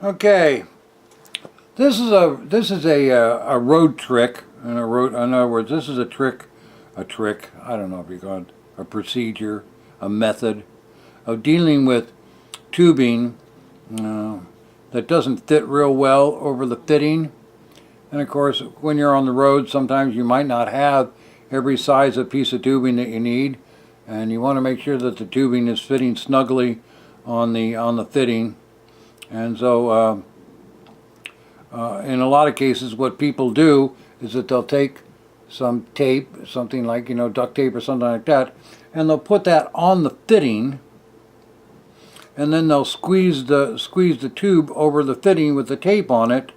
Okay, this is a road trick, and in other words, this is a trick. I don't know if you call it a procedure, a method of dealing with tubing that doesn't fit real well over the fitting. And of course, when you're on the road, sometimes you might not have every size of piece of tubing that you need, and you want to make sure that the tubing is fitting snugly on the fitting. And so in a lot of cases, what people do is that they'll take some tape, something like, duct tape or something like that, and they'll put that on the fitting, and then they'll squeeze the tube over the fitting with the tape on it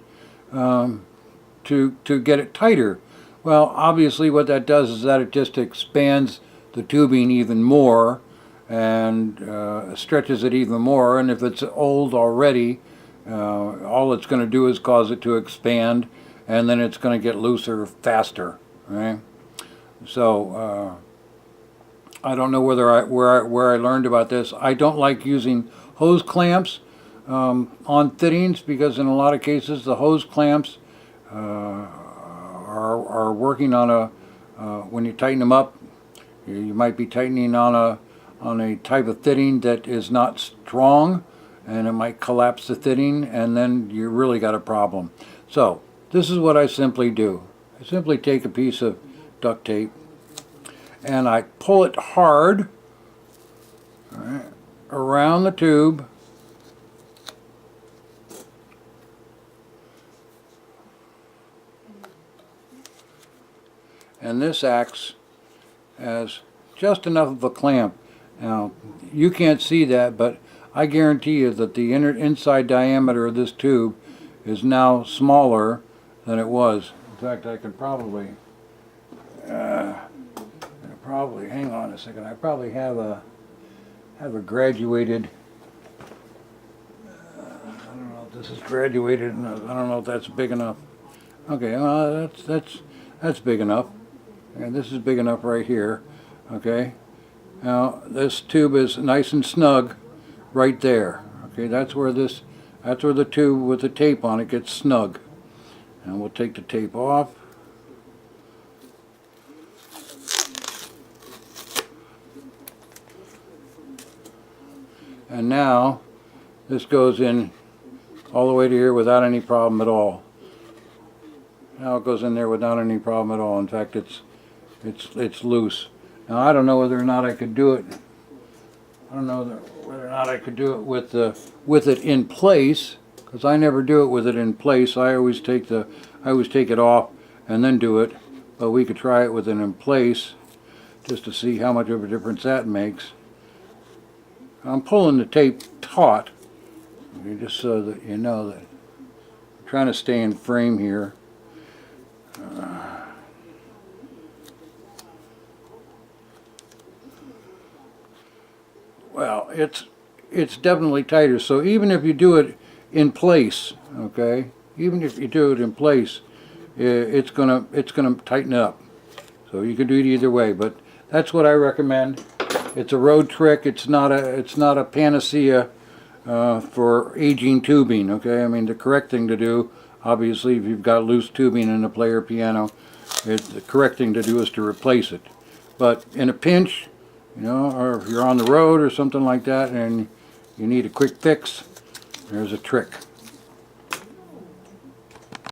to get it tighter. Well, obviously what that does is that it just expands the tubing even more and stretches it even more, and if it's old already, all it's going to do is cause it to expand, and then it's going to get looser faster, right? So I don't know where I learned about this. I don't like using hose clamps on fittings, because in a lot of cases the hose clamps are working on when you tighten them up, you might be tightening on a type of fitting that is not strong, and it might collapse the fitting, and then you really got a problem. So this is what I simply do. I simply take a piece of duct tape and I pull it hard, all right, around the tube, and this acts as just enough of a clamp. Now, you can't see that, but I guarantee you that the inside diameter of this tube is now smaller than it was. In fact, I could probably hang on a second. I probably have a graduated. I don't know if this is graduated. I don't know if that's big enough. Okay, well, that's big enough. And this is big enough right here. Okay. Now this tube is nice and snug right there. Okay, that's where the tube with the tape on it gets snug. And we'll take the tape off. And now this goes in all the way to here without any problem at all. Now it goes in there without any problem at all. In fact, it's loose. Now I don't know whether or not I could do it. I don't know whether or not I could do it with it in place, because I never do it with it in place. I always take it off and then do it. But we could try it with it in place just to see how much of a difference that makes. I'm pulling the tape taut, just so that you know that I'm trying to stay in frame here. Well, it's definitely tighter. So even if you do it in place, okay, even if you do it in place, it's gonna tighten up. So you can do it either way, but that's what I recommend. It's a road trick. It's not a panacea for aging tubing. Okay, I mean, the correct thing to do, obviously, if you've got loose tubing in a player piano, the correct thing to do is to replace it. But in a pinch, or if you're on the road or something like that and you need a quick fix, there's a trick.